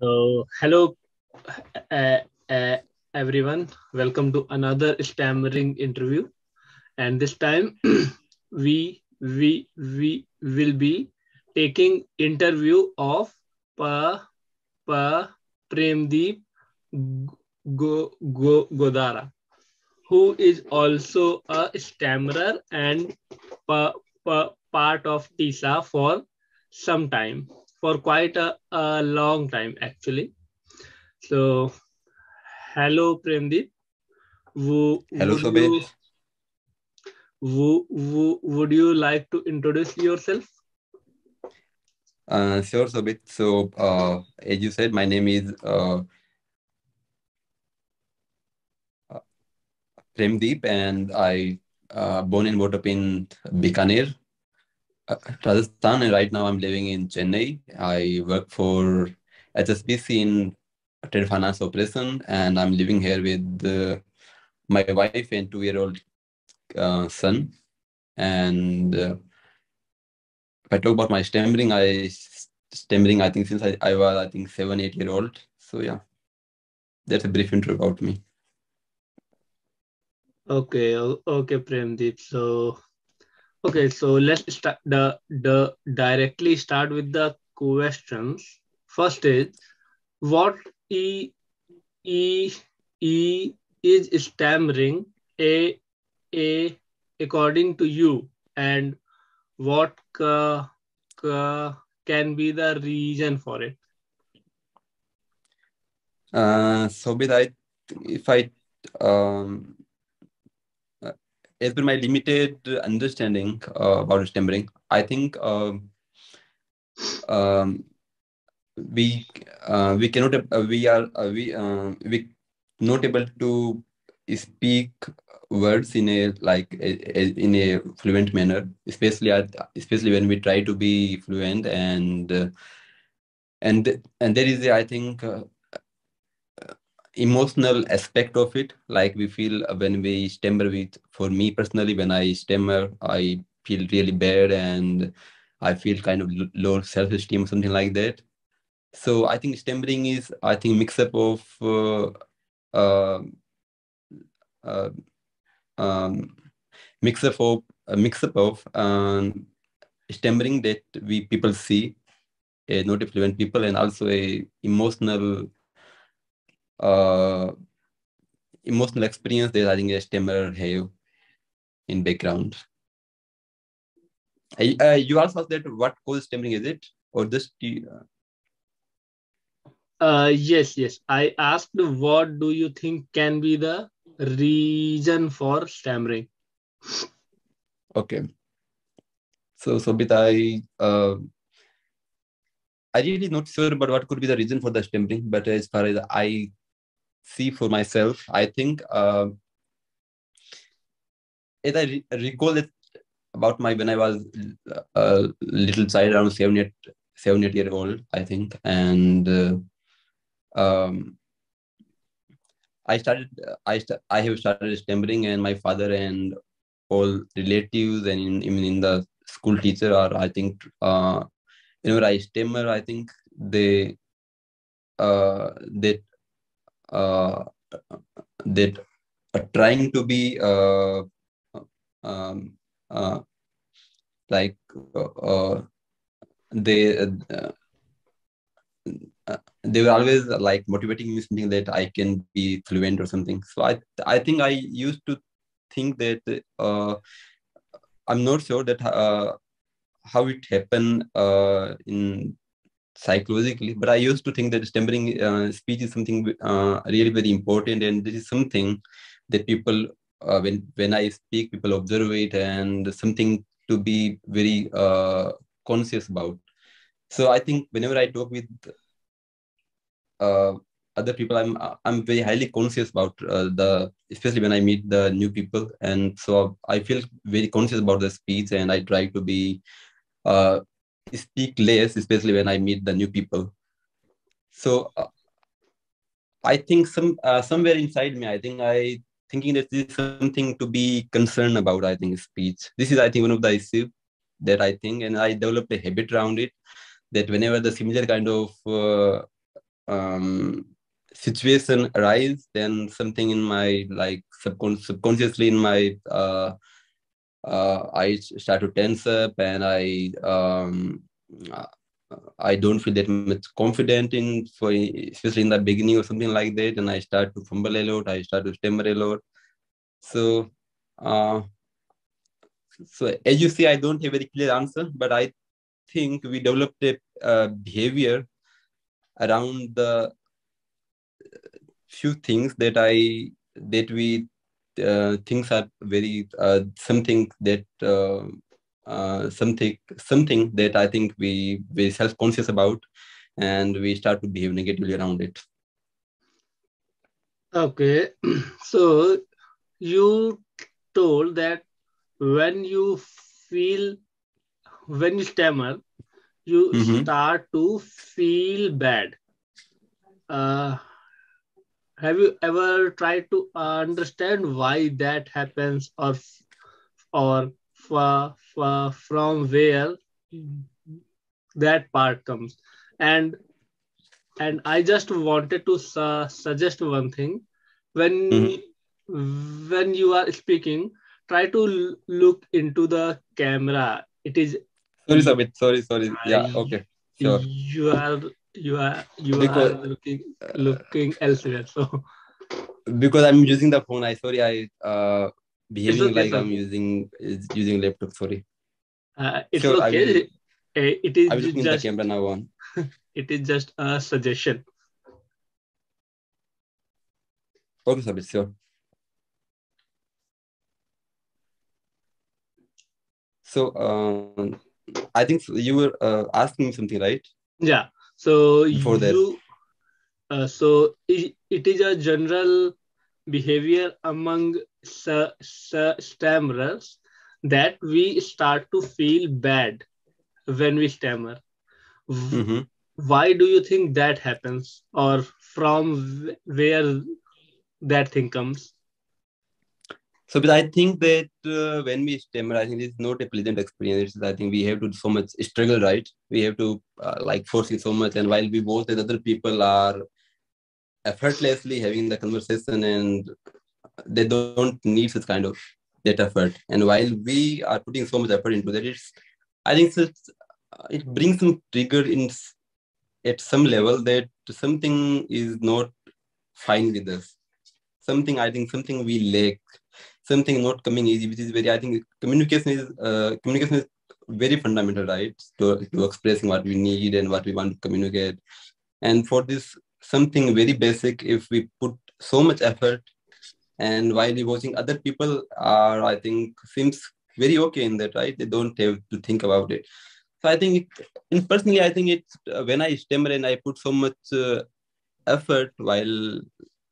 Hello, uh, uh, everyone. Welcome to another Stammering Interview. And this time, we will be taking interview of Pa Pa Premdeep Godara, who is also a stammerer and part of TISA for some time, for quite a long time actually. So, hello, Premdeep. Hello, Would you Sobit. would you like to introduce yourself? Sure, Sobit. As you said, my name is Prem Deep, and I born and brought up in Bikaner, Rajasthan, and right now I'm living in Chennai. I work for HSBC in trade finance operation, and I'm living here with my wife and 2-year-old son. And if I talk about my stammering, stammering I think since I was 7, 8 year old. So yeah, that's a brief intro about me. Okay, Premdeep. So let's start the directly start with the questions. First is what e e e is stammering a a according to you, and what can be the reason for it? Sobit, if I, um, uh, as per my limited understanding about stammering, I think um, we cannot we not able to speak words in a in a fluent manner, especially when we try to be fluent and there is I think emotional aspect of it, like we feel when we stammer. With For me personally, when I stammer, I feel really bad and I feel kind of low self-esteem or something like that. So I think stammering is, I think, mix up of uh, uh, um, mix up of stammering that we people see, a not a fluent people, and also a uh, emotional experience that I think a stammerer have in background. You also asked that what causes stammering, is it? Or just Yes. I asked what do you think can be the reason for stammering? okay. Bit I really not sure about what could be the reason for the stammering, but as far as I see for myself, I think as recall it about my when I was a little child, around 7, 8 year old, I think, and um, I have started stammering, and my father and all relatives and even in the school teacher are, I think, whenever I stammer, I think they uh, that are trying to be um, uh, like they uh, they were always like motivating me something that I can be fluent or something. So I think I used to think that I'm not sure that how it happened in psychologically, but I used to think that stammering speech is something really very important, and this is something that people, when I speak, people observe it, and something to be very conscious about. So I think whenever I talk with uh, other people, I'm very highly conscious about the, especially when I meet the new people, and so I feel very conscious about the speech, and I try to be uh, speak less, especially when I meet the new people. So I think somewhere inside me, I think I thinking that this is something to be concerned about. I think speech. This is, I think, one of the issue that I think, and I developed a habit around it. That whenever the similar kind of situation arise, then something in my like subconsciously in my I start to tense up, and I don't feel that much confident in, for especially in the beginning or something like that, and I start to fumble a lot. I start to stammer a lot. So, so as you see, I don't have a very clear answer, but I think we developed a behavior around the few things that we things are very something that something that I think we self-conscious about, and we start to behave negatively around it. Okay, so you told that when you feel, when you stammer, you start to feel bad. Have you ever tried to understand why that happens, or from where that part comes? And I just wanted to suggest one thing. When when you are speaking, try to look into the camera. It is Sorry, Sabit. Sorry. Yeah. Okay. Sure. you are you are Because looking elsewhere. So because I'm using the phone. I it's behaving okay. like It's I'm okay. using laptop. Sorry. It's Sure. okay. It I will is looking at the just camera now on. it is just a suggestion. Okay, Sabit. Sure. So I think you were asking me something, right? Yeah. So Before that. it is a general behavior among stammerers that we start to feel bad when we stammer. W- Why do you think that happens, or from where that thing comes? So, but I think that when we stammer, I think it's not a pleasant experience. I think we have to do so much struggle, right? We have to like force it so much. And while we both and other people are effortlessly having the conversation, and they don't need such kind of that effort. And while we are putting so much effort into that, I think it brings some trigger at some level that something is not fine with us. Something we lack, something not coming easy, which is very, I think communication is very fundamental, right? To expressing what we need and what we want to communicate. And for this something very basic, if we put so much effort, and while we watching other people are, I think, seems very okay in that, right? They don't have to think about it. So I think personally, I think it's when I stammer and I put so much effort, while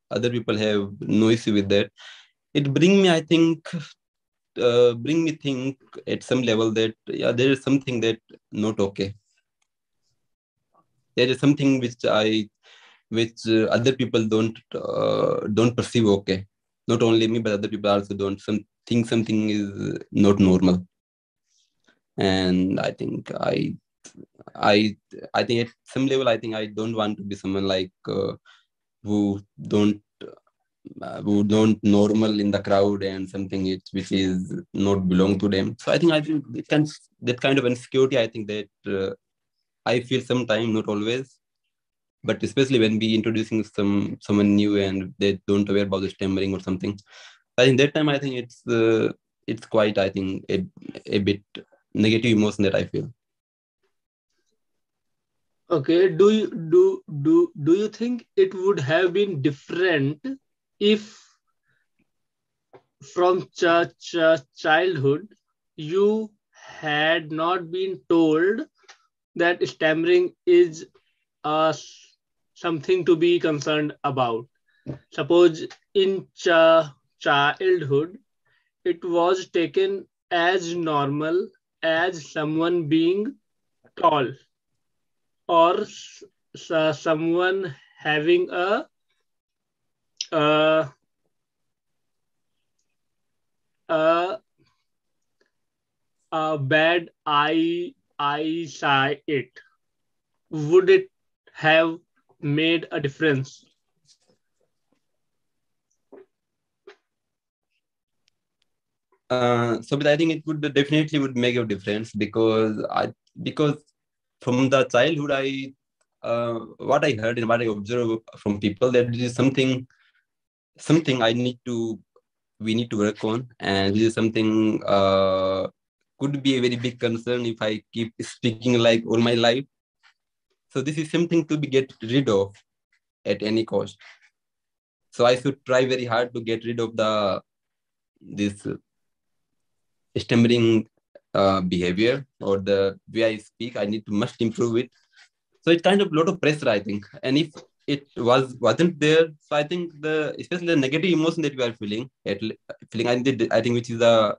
other people have no issue with that, it bring me think at some level that yeah, there is something that not okay. There is something which other people don't perceive okay. Not only me, but other people also don't think something is not normal. And I I think at some level, I think I don't want to be someone like who don't who don't normal in the crowd, and something which is not belong to them. So I think it can, that kind of insecurity, I think that I feel sometime, not always, but especially when we introducing someone new and they don't aware about the stammering or something. I think that time, I think it's quite, I think, a bit negative emotion that I feel. Okay, do you think it would have been different if from childhood you had not been told that stammering is something to be concerned about? Suppose in childhood it was taken as normal as someone being tall, or someone having a, a, a bad eyesight. Would it have made a difference? So, but I think it would definitely would make a difference because from the childhood what I heard and what I observe from people that this is something we need to work on, and this is something could be a very big concern if I keep speaking like all my life. So this is something to be get rid of at any cost. So I should try very hard to get rid of the this stammering behavior or the way I speak. I need to must improve it. So it's kind of a lot of pressure, I think. And if it wasn't there, so I think especially the negative emotion that we are feeling, I think which is a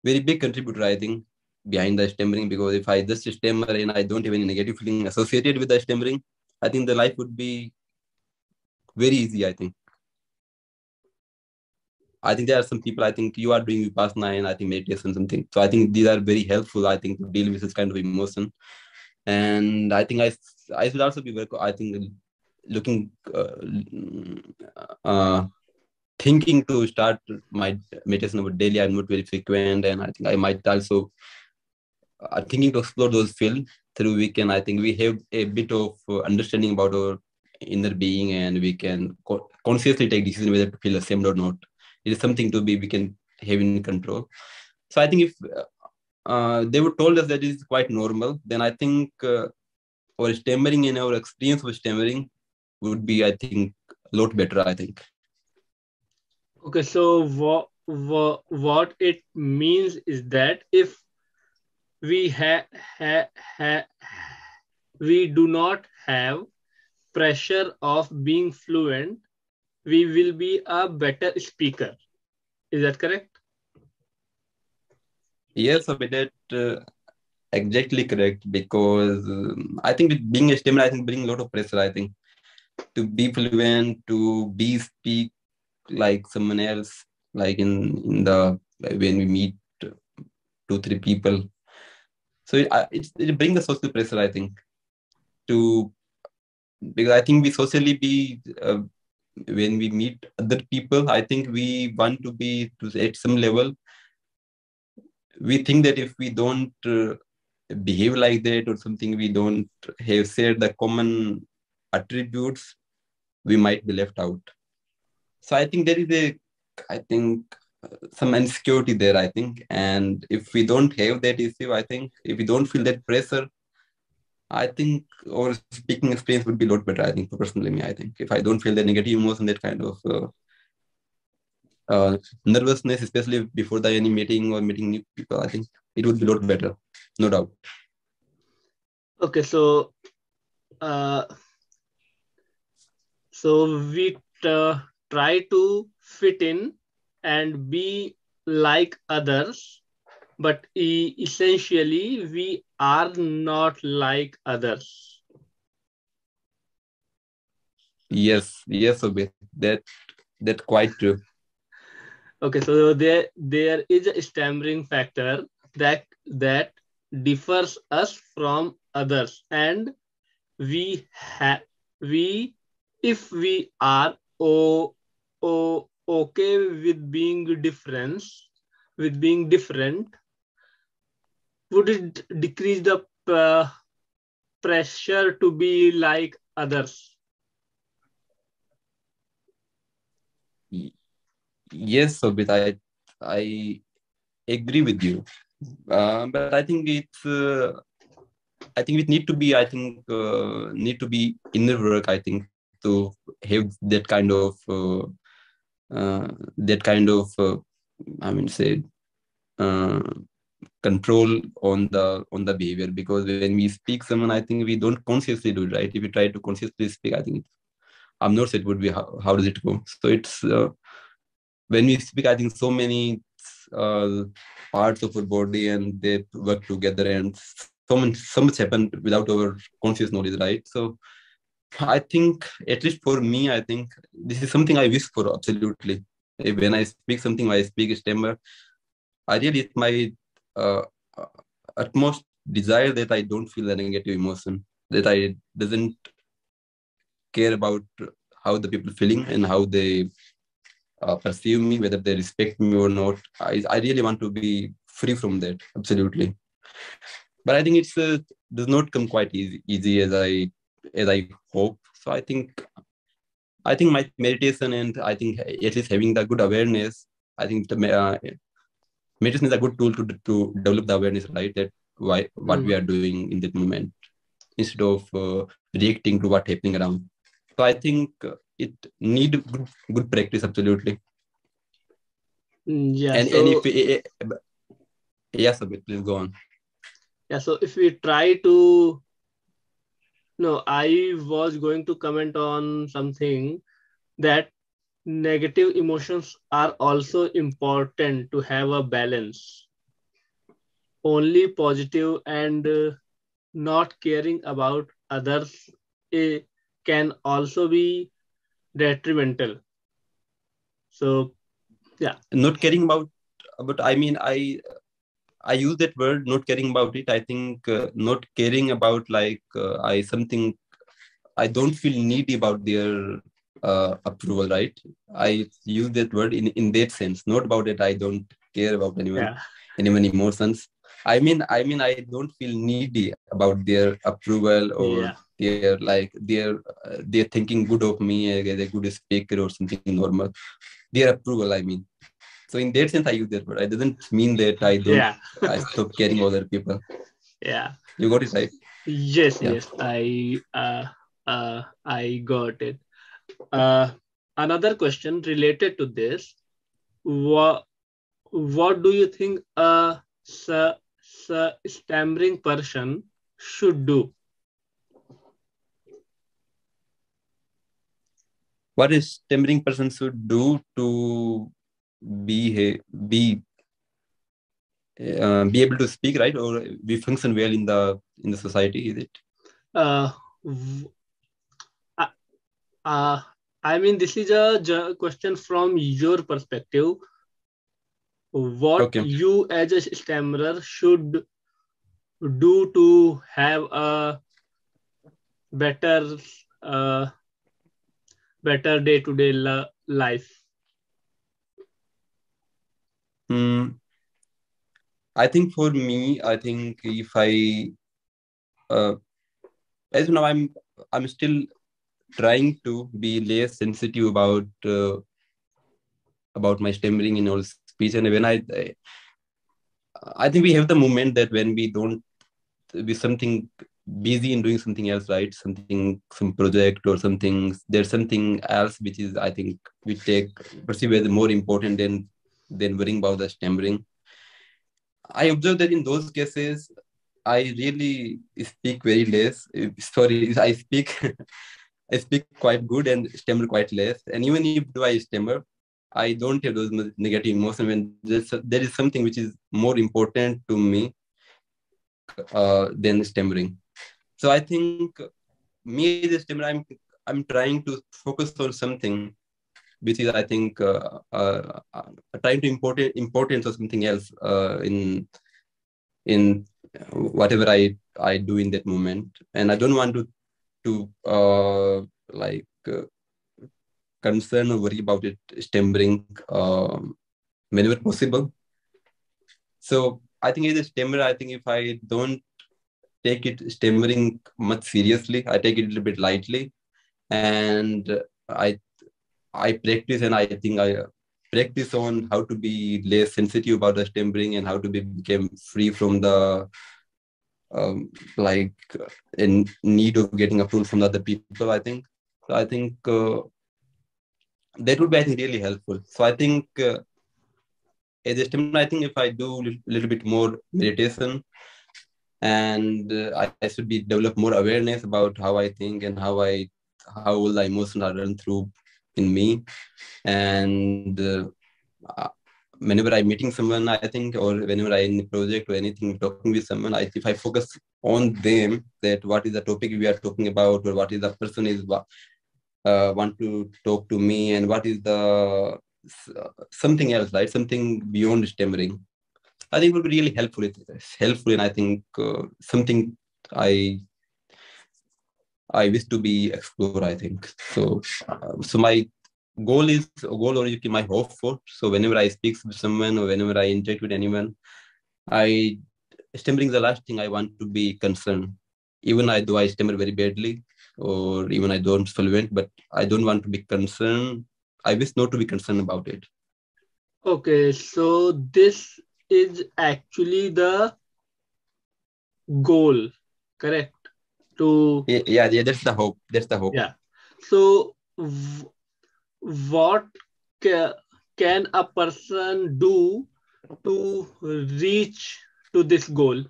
very big contributor, I think, behind the stammering. Because if I just stammer and I don't have any negative feeling associated with the stammering, I think the life would be very easy, I think. I think there are some people, I think you are doing Vipassana and I think meditation something. So I think these are very helpful, I think, to deal with this kind of emotion. And I think I should also be I think looking uh, thinking to start my meditation about daily. I'm not very frequent, and I think I might also thinking to explore those fields through weekend. I think we have a bit of understanding about our inner being, and we can consciously take decision whether to feel ashamed or not. It is something to be we can have in control. So I think if they would told us that it is quite normal, then I think our stammering and our experience with stammering would be, I think, a lot better, I think. Okay, so what it means is that if we ha, ha, we do not have pressure of being fluent, we will be a better speaker. Is that correct? Yes, so that exactly correct, because I think with being a stammerer, I think bring a lot of pressure, I think, to be fluent, to be speak like someone else, like in the when we meet two, three people. So it brings the social pressure, I think, to because I think we socially be when we meet other people, I think we want to be to at some level. We think that if we don't behave like that or something, we don't have shared the common attributes, we might be left out. So I think there is I think some insecurity there, I think. And if we don't have that issue, I think if we don't feel that pressure, I think our speaking experience would be a lot better. I think, personally, me, I think if I don't feel that negative emotion, that kind of nervousness, especially before the any meeting or meeting new people, I think it would be a lot better, no doubt. Okay, uh, so we try to fit in and be like others, but essentially we are not like others. Yes, Obed. That quite true. Okay, so there is a stammering factor that differs us from others, and we have we if we are okay with being different, would it decrease the pressure to be like others? Y- Yes, Obed. I agree with you. But I think I think it need to be. I think need to be inner work. I think to have that kind of I mean say uh, control on the behavior, because when we speak someone, I think we don't consciously do it, right? If you try to consciously speak, I think I'm not sure it would be how does it go. So it's when we speak, I think so many uh, parts of our body and they work together, and so much happened without our conscious knowledge, right? So I think, at least for me, I think this is something I wish for absolutely. When I speak something, when I speak a stammer, I really, it's my uh, uh, utmost desire that I don't feel a negative emotion, that I doesn't care about how the people feeling and how they perceive me, whether they respect me or not. I really want to be free from that, absolutely. But I think it's does not come quite easy as I hope. So I think my meditation and I think at least having the good awareness, I think the meditation is a good tool to develop the awareness, right? That why what we are doing in that moment instead of reacting to what happening around. So I think it need good practice, absolutely. Yeah. And So if yes, Abid, please go on. yeah. So if we try to, no, I was going to comment on something that negative emotions are also important to have a balance. Only positive and not caring about others can also be detrimental. So yeah, Not caring about I mean I use that word not caring about it. I think not caring about like I something I don't feel needy about their approval, right? I use that word in that sense, not about it. I don't care about yeah, anyone emotions. I don't feel needy about their approval or yeah, they're thinking good of me as a good speaker or something normal. Their approval, I mean. So in that sense, I use that word. It doesn't mean that yeah, I stop caring about other people. yeah. You got it right? Yes, Yeah. yes. I got it. Uh, Another question related to this. What what do you think a stammering person should do? What a stammering person should do to be be able to speak, right, or we function well in the society? Is it Uh, w- uh, uh, I mean, this is a question from your perspective. What okay? you as a stammerer should do to have a better uh, better day to day life? Hmm. I think for me, I think if I uh, as of now I'm still trying to be less sensitive about my stammering in all speech, and when I think we have the moment that when we don't be something busy in doing something else, right? Something, some project or something. There's something else which is, I think, we take perceive as more important than worrying about the stammering. I observe that in those cases, I really speak very less. Sorry, I speak I speak quite good and stammer quite less. And even if do I stammer, I don't have those negative emotions when there is something which is more important to me than stammering. So I think me as a stammerer, I'm trying to focus on something which is I think trying to importance or something else in whatever I do in that moment, and I don't want to like concern or worry about it stammering whenever possible. So I think as a stammerer, I think if I don't take it stammering much seriously, I take it a little bit lightly, and I I practice and I think I practice on how to be less sensitive about the stammering and how to become free from the like in need of getting approval from the other people. I think so. I think that would be I think really helpful. So I think as a stammerer, I think if I do a little bit more meditation and I should be develop more awareness about how I think and how all the emotions are run through in me and uh, whenever I'm meeting someone, I think, or whenever I'm in a project or anything, talking with someone, if I focus on them, that what is the topic we are talking about, or what is the person is want to talk to me, and what is the something else, right? Something beyond stammering. I think it would be really helpful. It's helpful, and I think something I I wish to be explore, I think. So my goal or you can my hope for. So whenever I speak with someone or whenever I interact with anyone, I stammering is the last thing I want to be concerned. Even I though I stammer very badly, or even I don't fluent, but I don't want to be concerned. I wish not to be concerned about it. Okay, so this is actually the goal, correct? To Yeah. That's the hope. That's the hope. yeah. So what ca- can a person do to reach to this goal?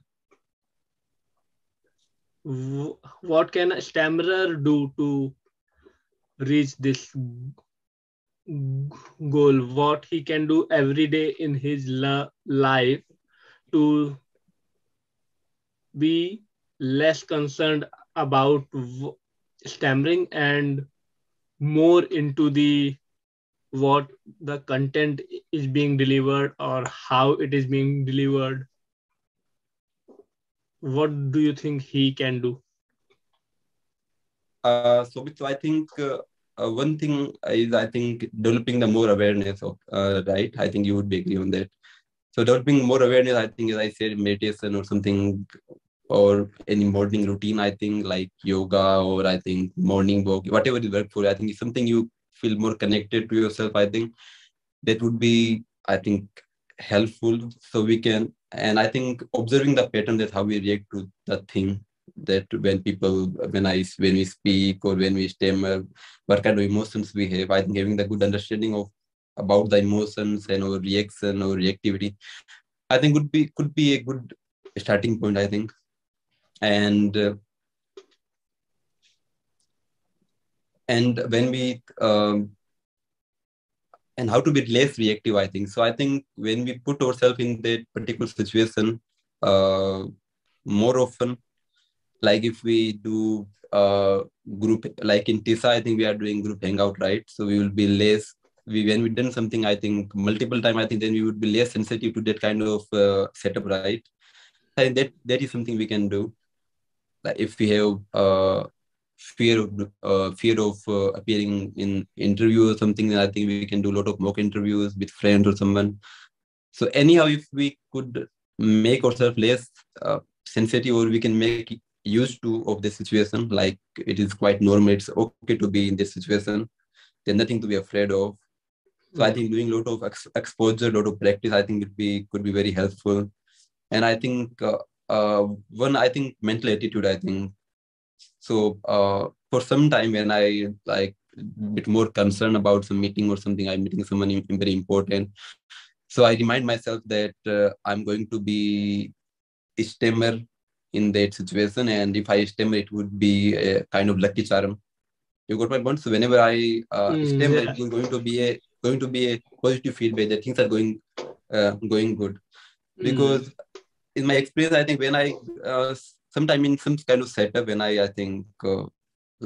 What can a stammerer do to reach this goal? What he can do every day in his life to be less concerned about stammering and more into the what the content is being delivered or how it is being delivered. What do you think he can do? So I think one thing is I think developing the more awareness of right. I think you would be agree on that. So developing more awareness, I think, as I said, meditation or something, or any morning routine. I think like yoga or I think morning walk, whatever is work for. I think it's something you feel more connected to yourself. I think that would be, I think, helpful. So we can, and I think observing the pattern that how we react to the thing that when we speak or when we stammer, what kind of emotions we have. I think having the good understanding of about the emotions and our reaction or reactivity, I think could be a good starting point. I think, and uh, and when we and how to be less reactive. I think so. I think when we put ourselves in that particular situation, uh, more often, like if we do group like in TISA, I think we are doing group hangout, right? So we will be less. We when we done something, I think multiple time, I think then we would be less sensitive to that kind of setup, right? I think that is something we can do. Like if we have fear of appearing in interview or something, then I think we can do a lot of mock interviews with friends or someone. So anyhow, if we could make ourselves less sensitive, or we can make used to of the situation, like it is quite normal, it's okay to be in this situation, there's nothing to be afraid of. So I Hmm. think doing a lot of exposure, a lot of practice, I think could be very helpful. And I think one, I think mental attitude, I think so. For some time when I like bit more concerned about some meeting or something, I'm meeting someone very important. So I remind myself that I'm going to be a stammer in that situation, and if I stammer, it would be a kind of lucky charm. You got my point. So whenever I stammer, Yeah. it is going to be a positive feedback that things are going good. Hmm. Because in my experience, I think when I sometime in some kind of setup, when I think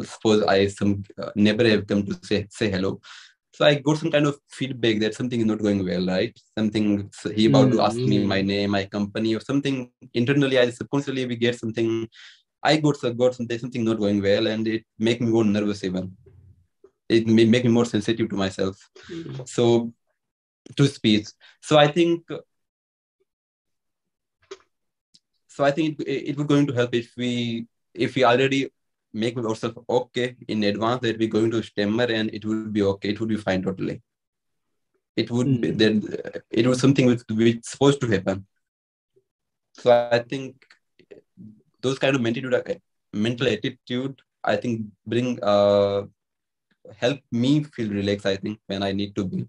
suppose I some neighbor have come to say hello, so I got some kind of feedback that something is not going well, right? Something he about to ask me my Hmm. name, my company, or something internally. I subconsciously we get something. I got something not going well, and it make me more nervous even. It may make me more sensitive to myself. Hmm. So to speech. So I think it would going to help if we already make ourselves okay in advance that we're going to stammer, and it would be okay. It would be fine totally. It would be Hmm. then it was something which supposed to happen. So I think those kind of mental attitude, I think bring help me feel relaxed. I think when I need to be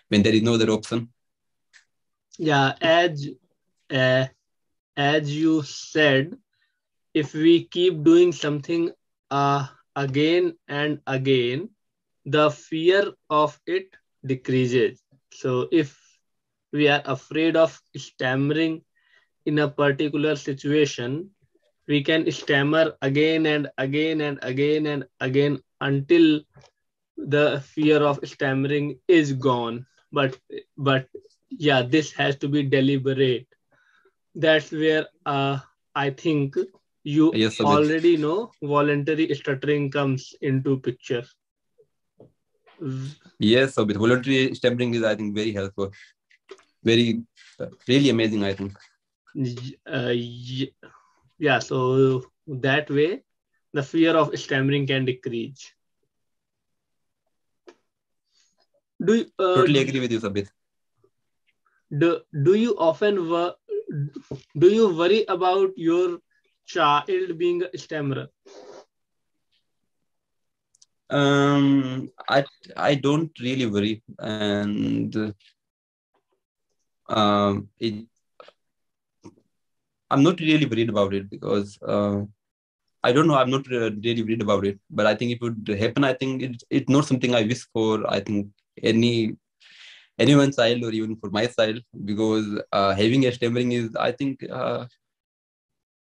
when there is no other option. Yeah, uh, as you said, if we keep doing something again and again, the fear of it decreases. So if we are afraid of stammering in a particular situation, we can stammer again and again and again and again until the fear of stammering is gone. But yeah, this has to be deliberate. That's where I think. you Yes, Abid. already know voluntary stuttering comes into picture. Yes, Abid. Voluntary stammering is, I think, very helpful. Very, really amazing, I think. Yeah, so that way the fear of stammering can decrease. Do Totally agree with you, Abid. do you often do you worry about your child being a stammerer? I don't really worry, and it I'm not really worried about it because I don't know. I'm not really worried about it, but I think it would happen. I think it's not something I wish for. I think anyone's child or even for my child, because having a stammering is, I think,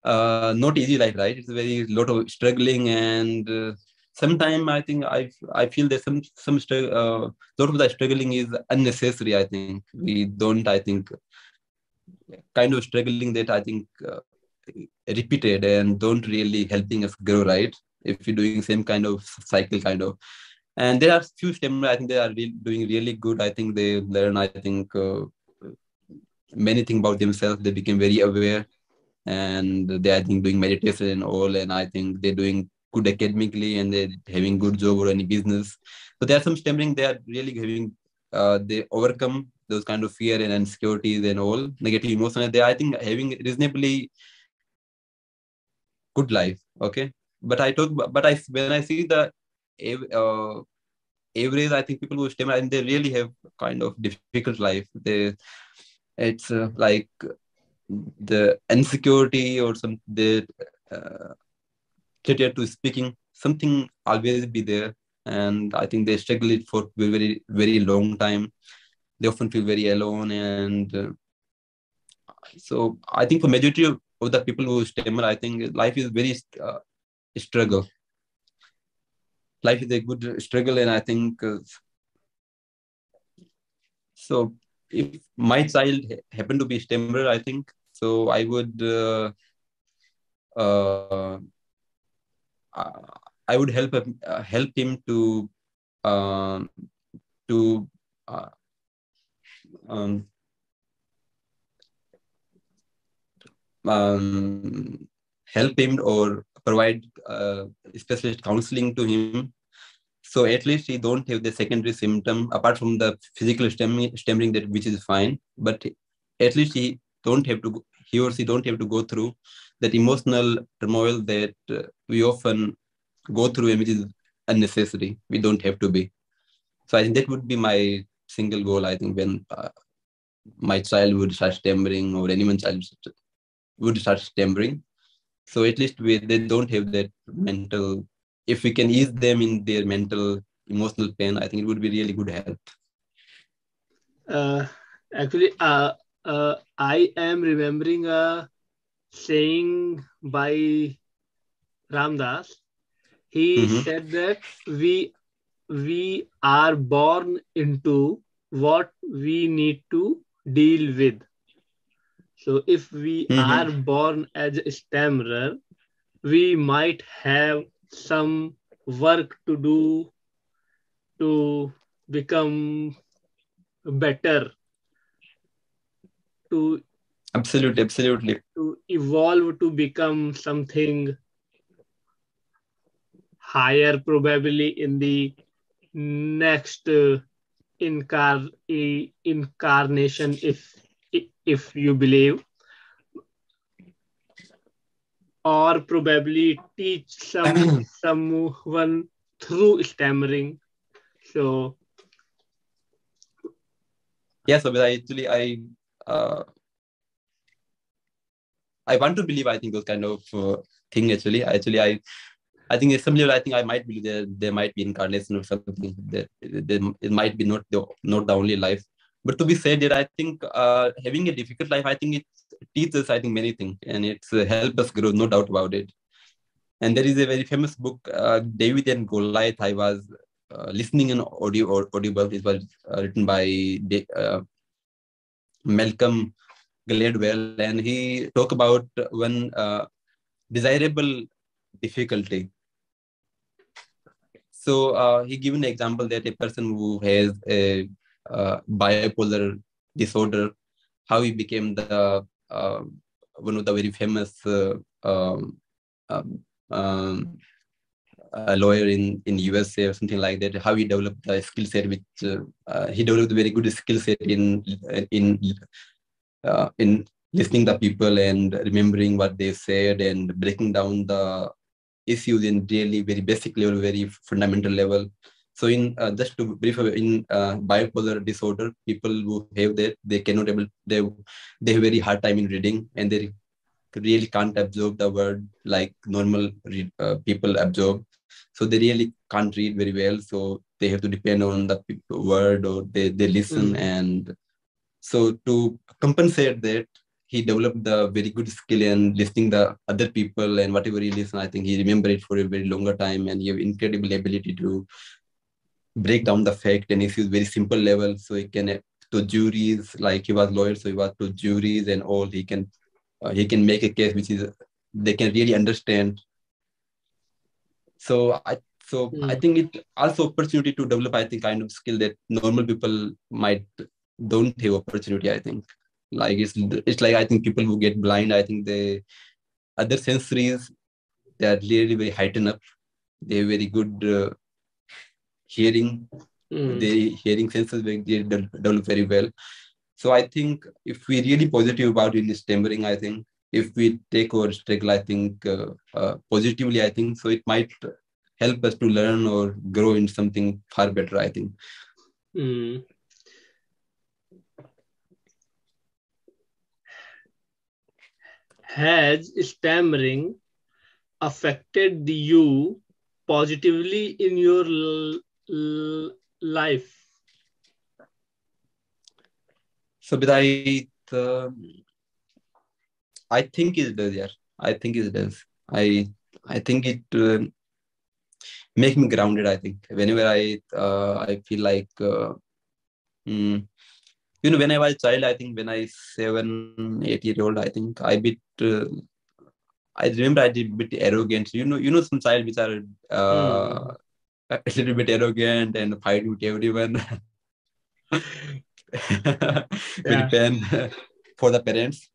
not easy life, right? It's a very lot of struggling, and sometimes I think I feel that some lot of the struggling is unnecessary. I think we don't. I think kind of struggling that I think repeated and don't really helping us grow, right? If you're doing same kind of cycle, kind of. And there are few stamina, I think they are doing really good. I think they learn, I think, many things about themselves. They became very aware, and they, I think, doing meditation and all. And I think they're doing good academically, and they're having good job or any business. So there are some stammering, they are really having, they overcome those kind of fear and insecurities and all negative emotions. They, I think, having reasonably good life. Okay, but I talk, but I when I see the uh, average, I think people who stem, and they really have kind of difficult life. It's like the insecurity or some the uh, career to speaking, something always be there, and I think they struggle it for very very long time. They often feel very alone, and so I think for majority of the people who stammer, I think life is very struggle. Life is a good struggle, and I think so. If my child happened to be stammerer, I think so. I would uh, I would help him um, to uh, um, help him or provide specialist counseling to him. So at least he don't have the secondary symptom apart from the physical stammering, that which is fine. But at least he or she don't have to go through that emotional turmoil that we often go through, and which is unnecessary. We don't have to be. So I think that would be my single goal. I think when my child would start stammering, or anyone's child would start stammering, so at least they don't have that mental. If we can ease them in their mental, emotional pain, I think it would be really good help. Uh, actually, I am remembering a saying by Ramdas. He Mm-hmm. said that we are born into what we need to deal with. So if we Mm-hmm. are born as a stammerer, we might have some work to do to become better, to Absolutely, absolutely. evolve to become something higher, probably in the next incarnation, if you believe, or probably teach someone through stammering. So Yes, but uh, I want to believe. I think those kind of thing. I think it's similar. I think I might believe there might be incarnation or something. That it might be not the only life. But to be said that I think having a difficult life, I think it teaches, I think, many things, and it's help us grow, no doubt about it. And there is a very famous book, David and Goliath. I was listening in audible. It was written by Malcolm Gladwell, and he talk about when desirable difficulty. So he given an example that a person who has a bipolar disorder, how he became the one of the very famous um, um, lawyer in USA or something like that. How he developed the skill set, which he developed a very good skill set in in listening to people and remembering what they said and breaking down the issues in really very basic level, very fundamental level. So in just to brief, in bipolar disorder, people who have that, they cannot able, they have very hard time in reading, and they really can't absorb the word like normal people absorb. So they really can't read very well. So they have to depend on the word, or they listen. Mm. And so to compensate that, he developed the very good skill in listening the other people, and whatever he listen, I think he remember it for a very longer time, and he have incredible ability to break down the fact and issues very simple level. So he can to juries, like he was lawyer, so he was to juries and all. He can make a case which is they can really understand. So I Mm. think it also opportunity to develop, I think, kind of skill that normal people might don't have opportunity. I think like it's like, I think people who get blind, I think they other sensories, they are really very heightened up. They have very good hearing. Mm. Their hearing senses they develop very well. So I think if we really positive about in stammering, I think if we take our struggle, I think positively, I think so it might help us to learn or grow in something far better, I think. Mm. Has stammering affected you positively in your life? So but I think it does, yeah. I think it does. I think it make me grounded. I think whenever I feel like when I was a child, I think when I 7, 8 year old, I think I remember I did a bit arrogant. Some child which are Mm. a little bit arrogant and fight with everyone with Yeah. pen for the parents.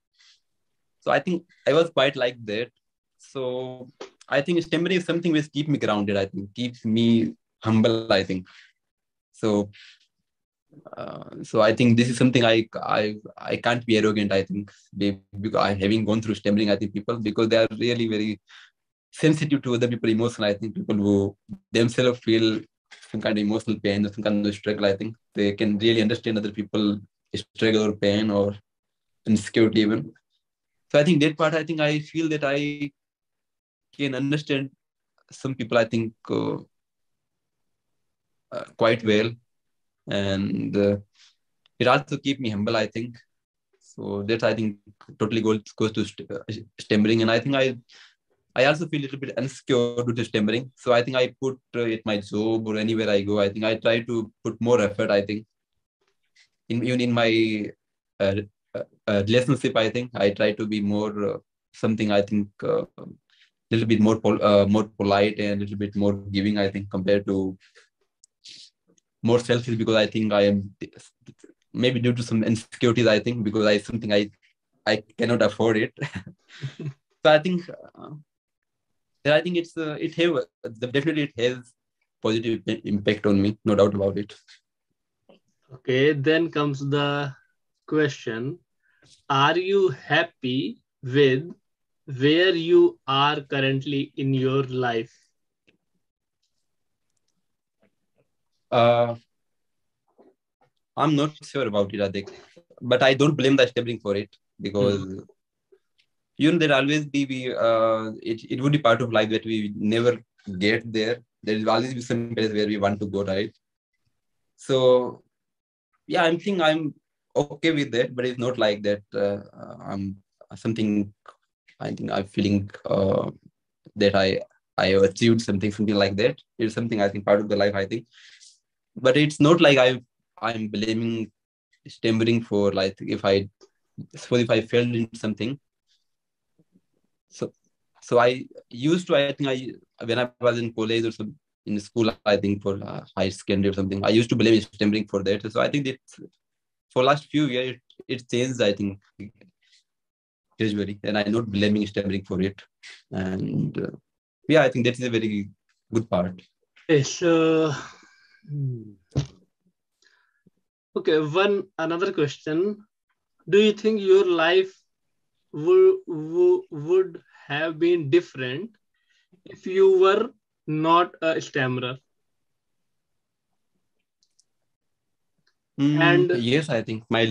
So I think I was quite like that. So I think stammering is something which keep me grounded. I think keeps me humble. I think so. So I think this is something I can't be arrogant. I think because I having gone through stammering, I think people, because they are really very sensitive to other people emotion. I think people who themselves feel some kind of emotional pain or some kind of struggle, I think they can really understand other people struggle or pain or insecurity even. So I think that part, I think I feel that I can understand some people, I think quite well. And it also keep me humble, I think. So that, I think, totally goes to stammering. And I think I also feel a little bit insecure due to stammering. So I think I put at my job or anywhere I go, I think I try to put more effort, I think. Even in my uh, relationship, I think I try to be more something, I think, little bit more polite and a little bit more giving, I think, compared to more selfish, because I think I am maybe due to some insecurities, I think, because I something I cannot afford it. So I think I think it have definitely it has positive impact on me, no doubt about it. Okay, then comes the question: are you happy with where you are currently in your life? Uh, I'm not sure about it, I think, but I don't blame the stabbing for it, because Mm. there always it would be part of life that we never get there. There will always be some place where we want to go, right? So yeah, I'm okay with that, but it's not like that. I'm something. I think I'm feeling that I have achieved something like that. It's something, I think, part of the life, I think, but it's not like I'm blaming stammering for, like, if I suppose if I failed in something. So So I used to, I think when I was in college or some in school, I think for high secondary or something, I used to blame stammering for that. So I think that for last few years, it changed, I think, gradually, and I'm not blaming stammering for it. And yeah, I think that is a very good part. Okay, so okay, one another question. Do you think your life would have been different if you were not a stammerer? And Yes, I think my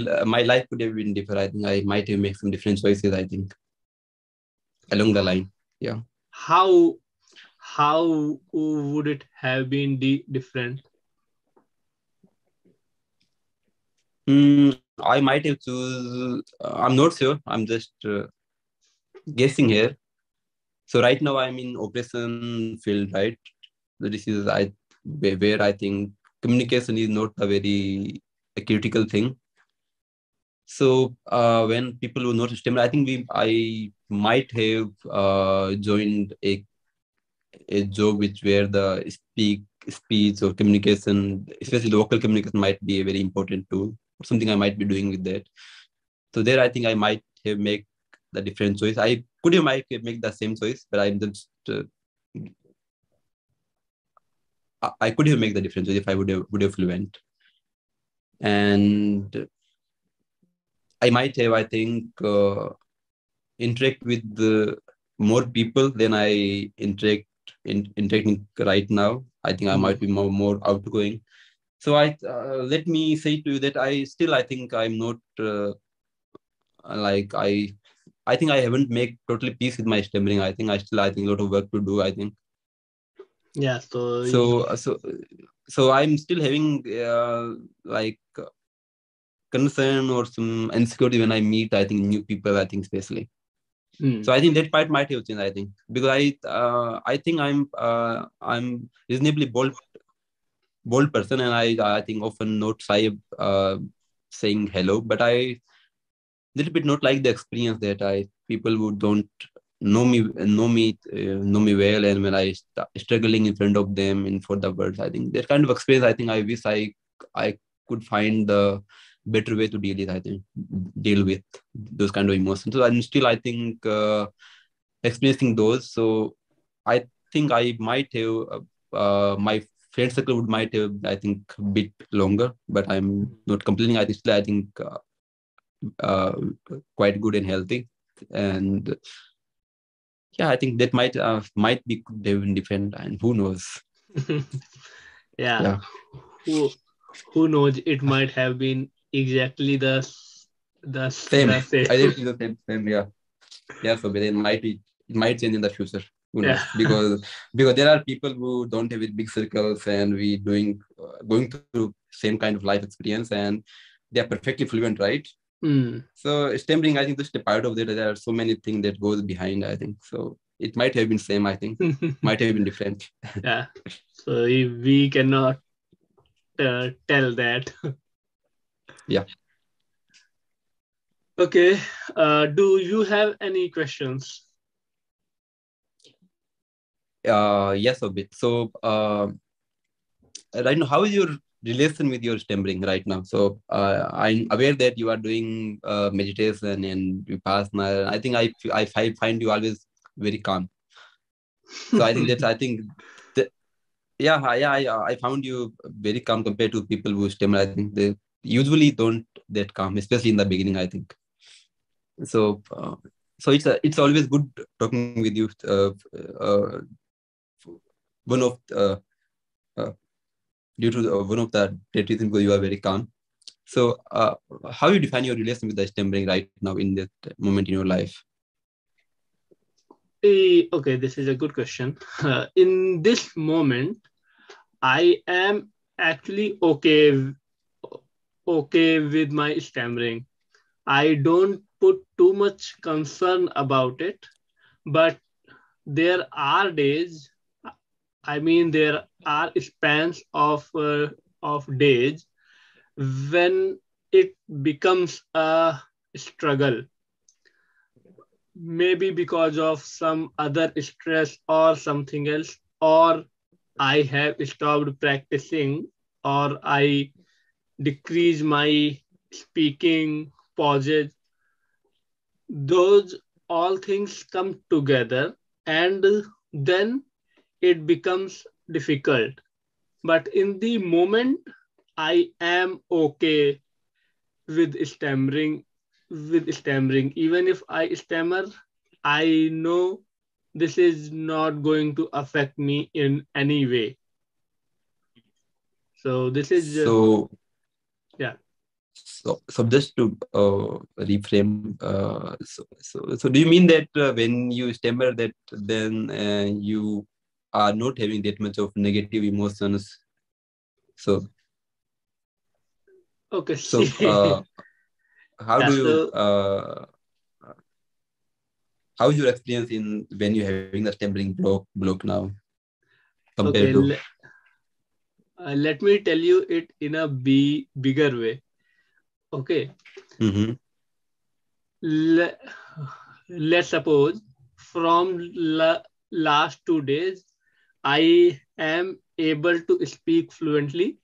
life could have been different. I think I might have made some different choices, I think, along the line. Yeah. how how would it have been different? I might have choose. I'm not sure. I'm just guessing here. So right now I'm in operation field, right? So this is where I think communication is not a very a critical thing. So when people who not STEM, I think I might have joined a job which where the speech or communication, especially local communication, might be a very important tool. Something I might be doing with that. So there, I think I might have make the different choice. I could have might make the same choice, but I'm just I could have make the difference if I would have fluent, and I might have, I think, interact with more people than I interacting right now. I think I might be more outgoing. So I let me say to you that I think I'm not like I think I haven't made totally peace with my stammering. I think a lot of work to do. I think Yeah, so so I'm still having like concern or some insecurity when I meet, I think, new people, I think, especially. So I think that part might have changed, I think, because I think I'm reasonably bold person, and I think often not shy saying hello, but I little bit not like the experience that I people who don't know me well, and when I struggling in front of them in for the words, I think that kind of experience, I think I wish I could find the better way to deal with those kind of emotions. So I'm still, I think, experiencing those. So I think I might have my friend circle would might have, I think, a bit longer, but I'm not complaining. I think uh, quite good and healthy, and yeah, I think that might be could have been different, and who knows. yeah, Yeah, who who knows? It might have been exactly same. the same. I think it's the same. Yeah, yeah. So but it might change in the future. Who Yeah. knows? Because there are people who don't have big circles, and we going through same kind of life experience, and they are perfectly fluent, right? So stammering, I think, just a part of that. There are so many things that goes behind, I think. So it might have been same, I think. Might have been different. Yeah. So we cannot tell that. Yeah. Okay. Do you have any questions? Yes, a bit. So right now, how is your relation with your stammering right now? So I'm aware that you are doing meditation and vipassana. I think I find you always very calm. So I think that, I found you very calm compared to people who stammer. I think they usually don't that calm, especially in the beginning, I think. So it's always good talking with you. One of uh, due to one of the reasons because you are very calm. So how you define your relation with the stammering right now in that moment in your life? Okay, this is a good question. In this moment, I am actually okay with my stammering. I don't put too much concern about it, but there are days, I mean, there are spans of days when it becomes a struggle. maybe because of some other stress or something else, or I have stopped practicing, or I decrease my speaking pauses. Those all things come together, and then it becomes difficult. But in the moment, I am okay with stammering. Even if I stammer, I know this is not going to affect me in any way. So this is So, yeah. so just to reframe, so do you mean that when you stammer, that then you are not having that much of negative emotions? So, Okay. so how Yeah. do you So how is your experience in when you're having the stammering block now compared okay. to? Let me tell you it in a bigger way. Okay. Mm-hmm, Le- let's suppose from last 2 days, I am able to speak fluently.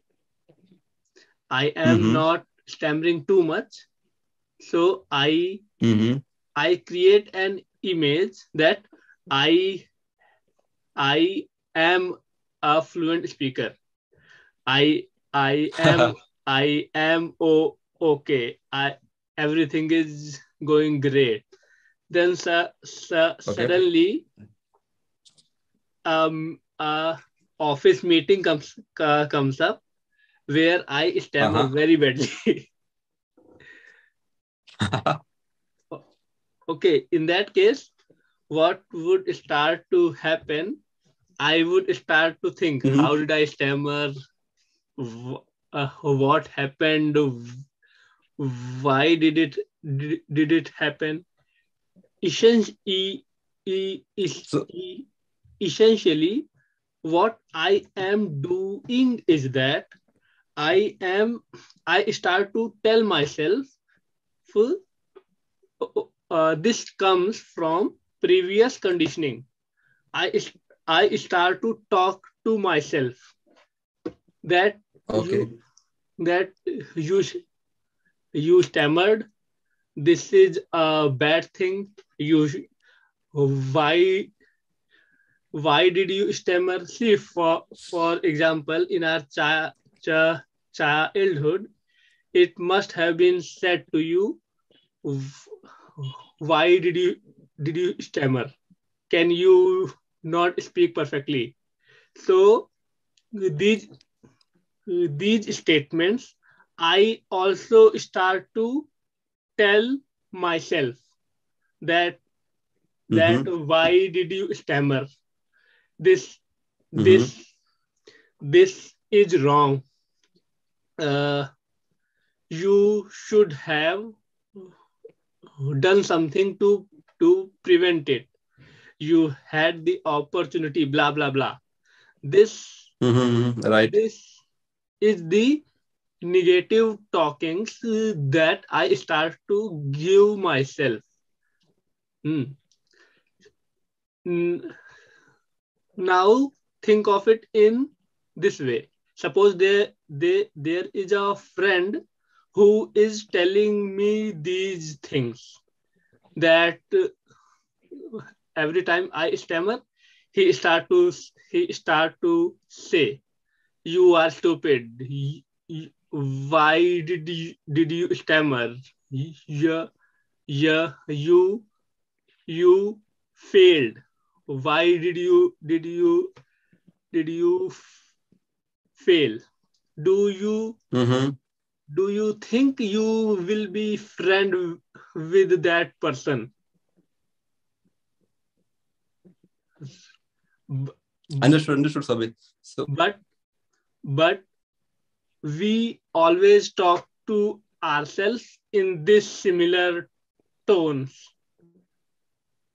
I am mm-hmm, not stammering too much. So mm-hmm. I create an image that I I am a fluent speaker. I I am okay. Everything is going great. Then Okay. suddenly a office meeting comes up where I stammer Uh-huh. very badly. Okay, in that case, what would start to happen? I would start to think, Mm-hmm. how did I stammer? What happened? Why did it happen? Essentially, So, essentially, what I am doing is that I am I start to tell myself, this comes from previous conditioning. I I start to talk to myself that okay. you that you you stammered. This is a bad thing. You why why did you stammer? See, for example, in our childhood, it must have been said to you, why did you stammer? Can you not speak perfectly? So these these statements, I also start to tell myself that Mm-hmm, why did you stammer? This mm-hmm. this this is wrong. Uh, you should have done something to prevent it. You had the opportunity. Blah blah blah. This Mm-hmm. Right. this is the negative talkings that I start to give myself. Hmm. Mm, Now think of it in this way. Suppose there is a friend who is telling me these things that every time I stammer, he start to say, "You are stupid. Why did you stammer? Yeah, yeah, you failed. Why did you fail? Do you Mm-hmm. do you think you will be friend with that person?" B- Understood, Sabit. So, but but we always talk to ourselves in this similar tones.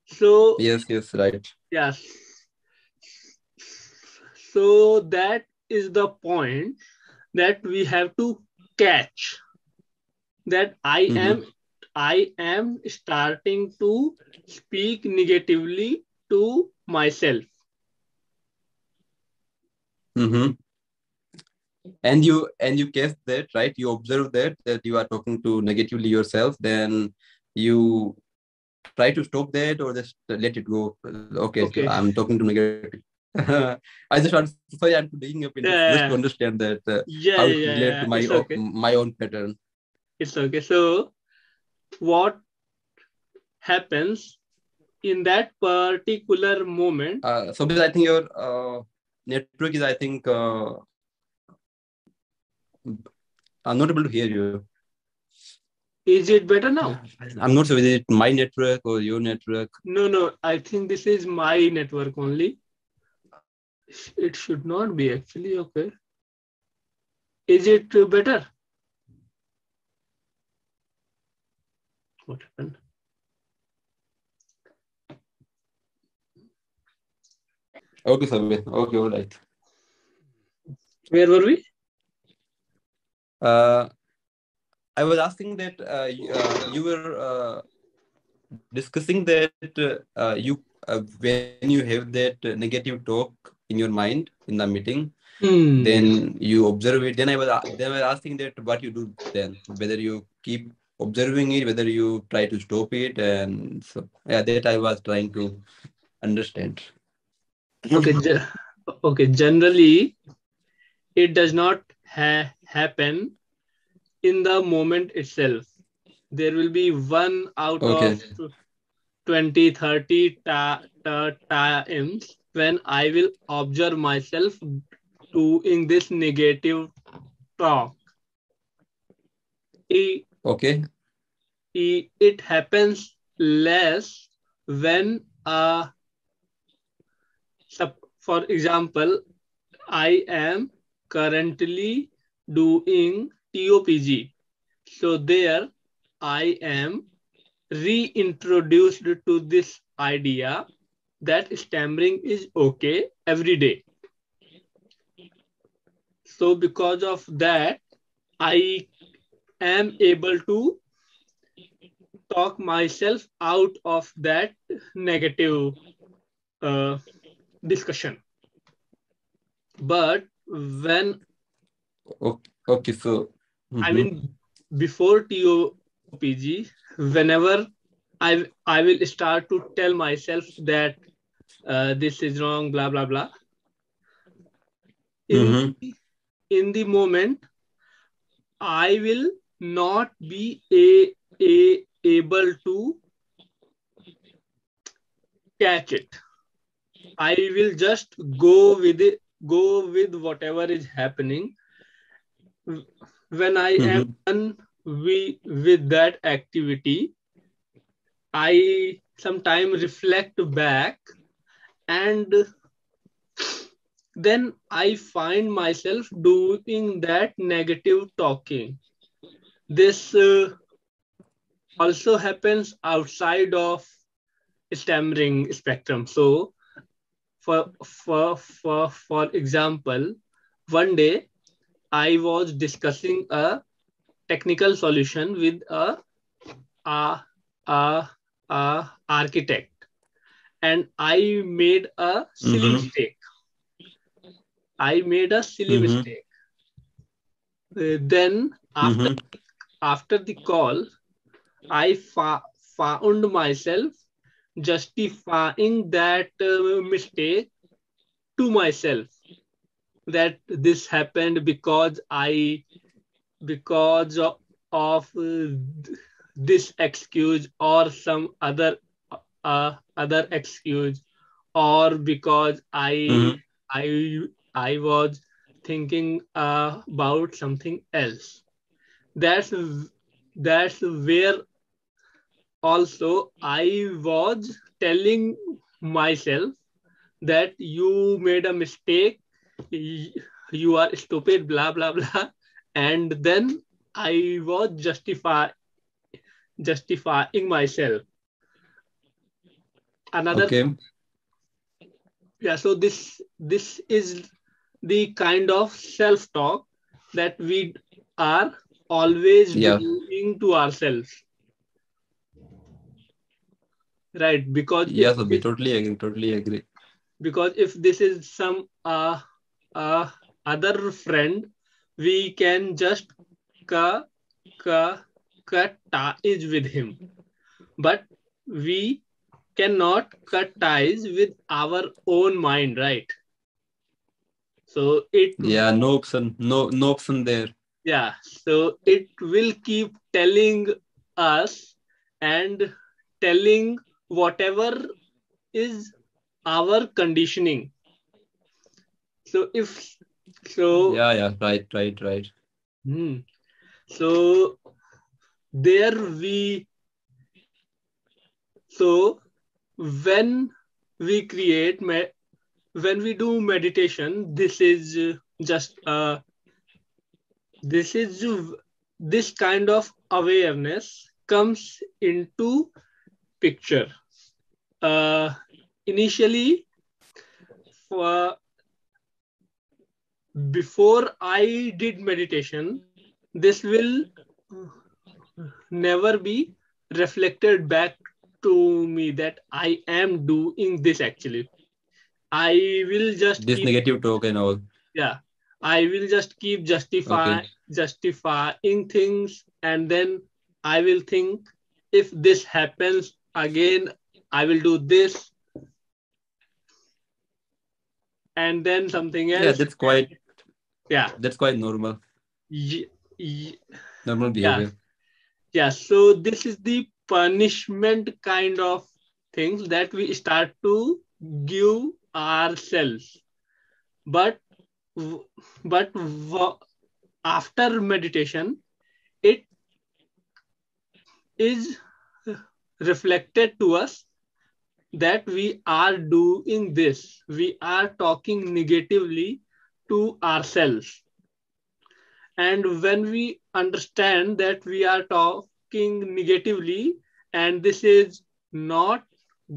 So yes, right. yes, so that is the point that we have to catch, that Mm-hmm, I am starting to speak negatively to myself. Mm-hmm. And you guess that, right? You observe that you are talking to negatively yourself, then you try to stop that or just let it go. Okay, so Okay. I'm talking to negative. I just want, sorry, I'm digging up into just to Yeah, understand that yeah, how yeah, it yeah, relate to yeah. It's okay. my own pattern. It's okay. So, what happens in that particular moment? So I think your network is, I think, I'm not able to hear you. Is it better now? I'm not sure whether it's my network or your network. No, no. I think this is my network only. It should not be actually. Okay. Is it better? What happened? Okay, Sabir. Okay, all right. Where were we? Uh, I was asking that you were discussing that when you have that negative talk in your mind in the meeting, Yes. then you observe it. Then I was asking that what you do then, whether you keep observing it, whether you try to stop it, and so yeah, that I was trying to understand. Okay. Okay. Generally, it does not happen in the moment itself. There will be one out of Okay. 20, 30 times when I will observe myself doing this negative talk. It, Okay. it happens less when, for example, I am currently doing TOPG. So there I am reintroduced to this idea that stammering is okay every day. So because of that, I am able to talk myself out of that negative uh, discussion. But when, Okay. So. I Mm-hmm. mean, before TOPG, whenever I will start to tell myself that this is wrong, blah blah blah. In Mm-hmm. in the moment, I will not be able to catch it. I will just go with it, go with whatever is happening. When I am Mm-hmm. done with that activity, I sometimes reflect back, and then I find myself doing that negative talking. This also happens outside of stammering spectrum. So, for example, one day I was discussing a technical solution with a, a, a architect, and I made a silly Mm-hmm. mistake. I made a silly Mm-hmm. mistake. Then Mm-hmm. after the call, I found myself justifying that mistake to myself, that this happened because of this excuse or some other excuse, or because Mm-hmm. I was thinking about something else. That's where also I was telling myself that you made a mistake, you are stupid, blah blah blah, and then I was justifying myself. Another, Okay. yeah. So this is the kind of self talk that we are always Yeah. doing to ourselves. right? Because Yes, Abhi, totally agree. Totally agree. if this is some other friend, we can just ka ka cut ties with him, but we cannot cut ties with our own mind, right? So it, Yeah, no option. No option there. yeah, so it will keep telling us and telling whatever is our conditioning. So if so, Yeah, yeah. Right, right, right. hmm, so there we so when we when we do meditation, this is just this is this kind of awareness comes into picture. uh, Initially, for before I did meditation, this will never be reflected back to me that I am doing this actually. I will just This keep, negative talk and all. yeah, I will just keep Okay. justifying things, and then I will think, if this happens again, I will do this, and then something Yeah, else. Yeah. that's quite normal. Y- y- Normal yeah. behavior. Yeah. So this is the punishment kind of things that we start to give ourselves. But but after meditation, it is reflected to us that we are doing this. We are talking negatively to ourselves. And when we understand that we are talking negatively, and this is not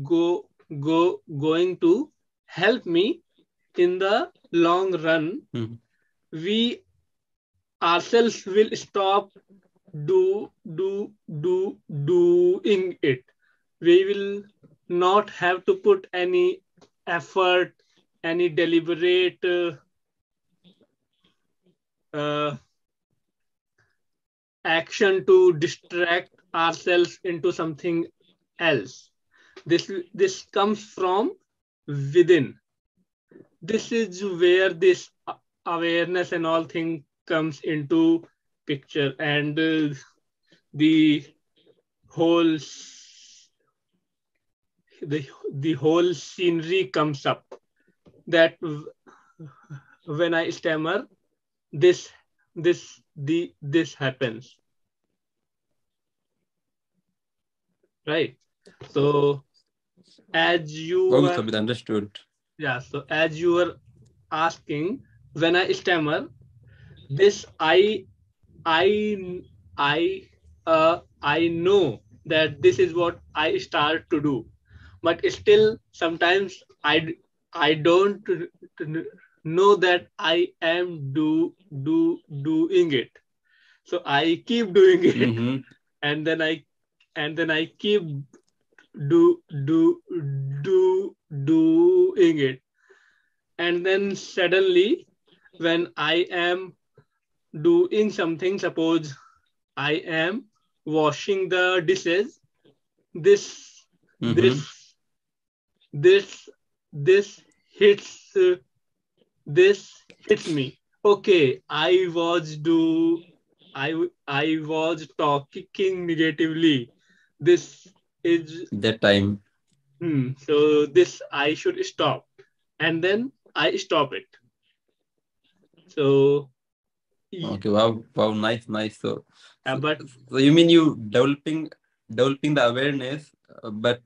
going to help me in the long run, Mhm. we ourselves will stop do do doing it. We will not have to put any effort, any deliberate uh, action to distract ourselves into something else. This comes from within. This is where this awareness and all thing comes into picture, and the whole the whole scenery comes up, that when I stammer, this this happens, right? So as you Okay, were, Sabit, understood. yeah, so as you were asking, when I stammer, this I I I know that this is what I start to do, but still sometimes I don't know that I am doing it. So I keep doing it, Mm-hmm. and then I keep do do doing it, and then suddenly, when I am doing something, suppose I am washing the dishes, this Mm-hmm. this this this hits this hits me. Okay, I was talking negatively. This is, That time. so this I should stop, and then I stop it. So y- Okay, wow, wow, nice, nice. So, but so you mean you developing the awareness, but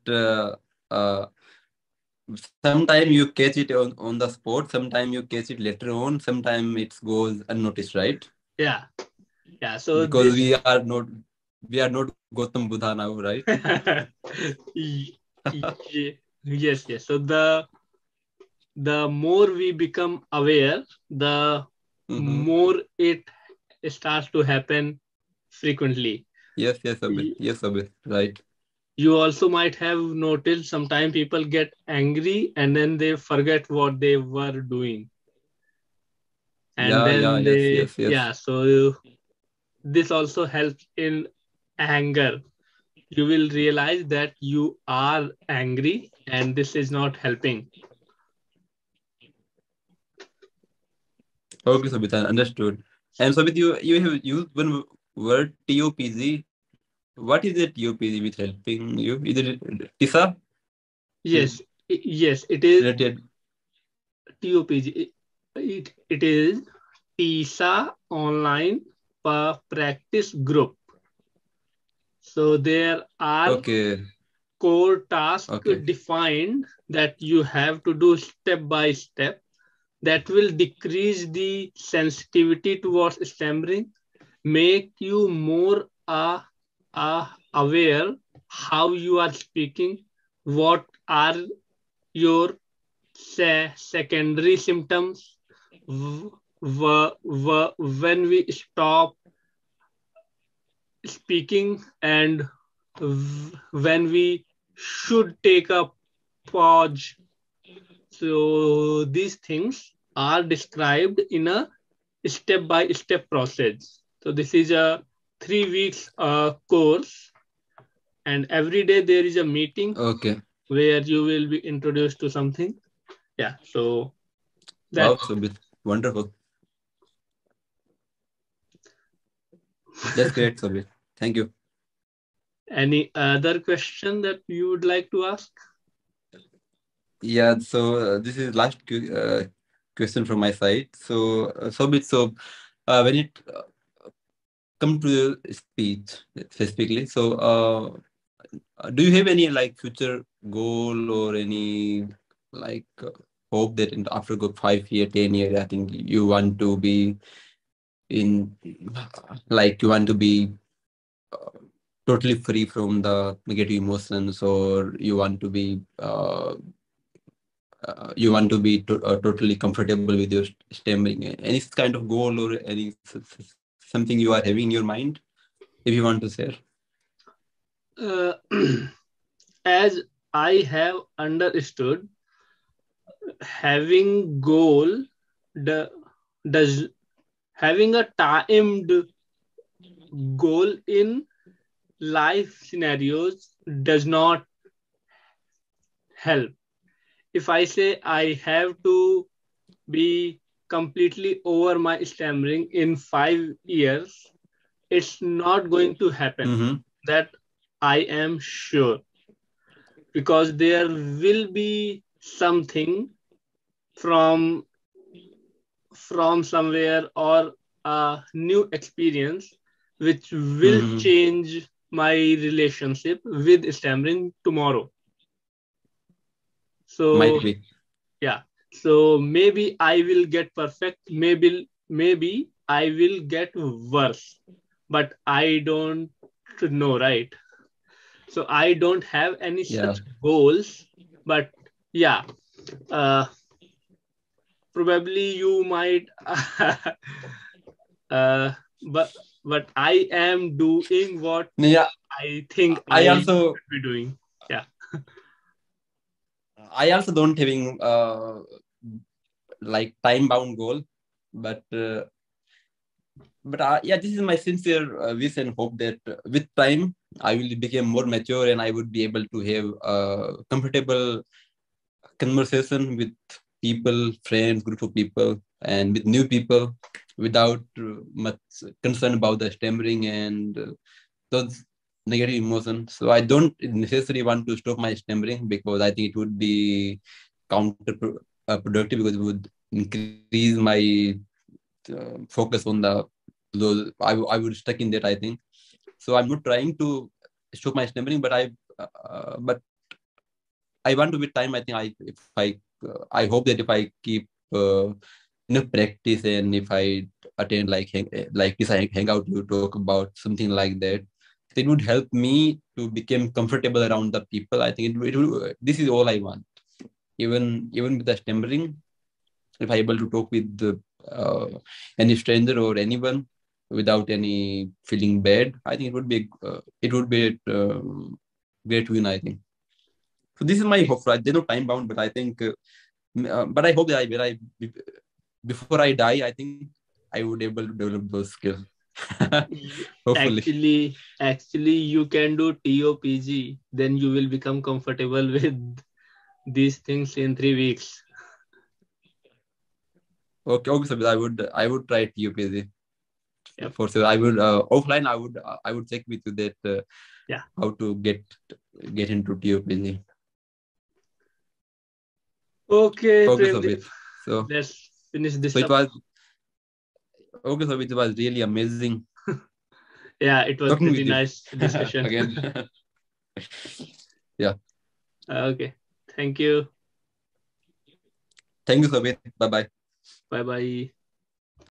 sometime you catch it on the spot, sometime you catch it later on, sometime it goes unnoticed, right? yeah, yeah. So Because this we are not Gautam Buddha now, right? Y- yes, yes. So the more we become aware, the Mm-hmm. more it starts to happen frequently. Yes, yes, Abhi. Y- Yes, Abhi. Right. You also might have noticed sometimes people get angry and then they forget what they were doing. And Yeah, then yes, they, yes, yeah, yes. so this also helps in anger. You will realize that you are angry and this is not helping. Okay, Sobit, I understood. And Sobit, you have used one word TOPZ. What is it TOPZ with helping you? Is it TISA? Is Yes, yes, it is related? TOPG. It is TISA online practice group. So there are Okay, core tasks okay, defined that you have to do step by step that will decrease the sensitivity towards stammering, make you more aware how you are speaking, what are your secondary symptoms, when we stop speaking, and when we should take a pause. So these things are described in a step by step process. So this is a 3 weeks course, and every day there is a meeting okay. where you will be introduced to something. Yeah, so that. Wow, Sobit, wonderful. That's great, Sobit. Thank you. Any other question that you would like to ask? Yeah, so this is last question from my side. So, Sobit, so when it come to the speech specifically, so do you have any like future goal or any like hope that after go 5 year, 10 year, I think you want to be in like you want to be uh, totally free from the negative emotions, or you want to be totally comfortable with your stammering? Any kind of goal or any something you are having in your mind, if you want to share? Uh, as I have understood, having goal does having a timed goal in life scenarios does not help. If I say I have to be completely over my stammering in 5 years, it's not going to happen. Mm-hmm. That I am sure, because there will be something from somewhere, or a new experience which will Mm-hmm. change my relationship with stammering tomorrow. Might So be. yeah, so maybe I will get perfect, maybe I will get worse, but I don't know, right? So I don't have any Yeah. such goals, but yeah, uh, probably you might uh, but I am doing what Yeah. I think I I also should be doing. Yeah. I also don't having like time bound goal, but yeah, this is my sincere wish and hope that with time I will become more mature and I would be able to have a comfortable conversation with people, friends, group of people, and with new people without much concern about the stammering and those negative emotions. So I don't necessarily want to stop my stammering because I think it would be counterproductive because it would increase my focus on the those I would stuck in that, I think. So I'm not trying to stop my stammering, but I want to with time. I think I hope that if I keep enough practice and if I attend like this hangout, you talk about something like that, it would help me to become comfortable around the people. I think this is all I want. Even with the stammering, if I able to talk with uh, any stranger or anyone without any feeling bad, I think it would be great win, I think. So this is my hope. Right? There's no time bound, but I think, but I hope that before I die, I think I would able to develop those skills. Hopefully. Actually, you can do TOPG. Then you will become comfortable with these things in 3 weeks. Okay, so I would try TUPSC Yep. for sure. I would offline. I would check with you that Yeah. how to get into TUPSC. Okay, Okay, Prem Deep. Sobit. So Let's finish this it up. was okay, Sobit. It was really amazing Yeah, it was talking pretty with you nice discussion. again. Yeah. Okay. Thank you. Thank you, Sobit. Bye bye. Bye bye.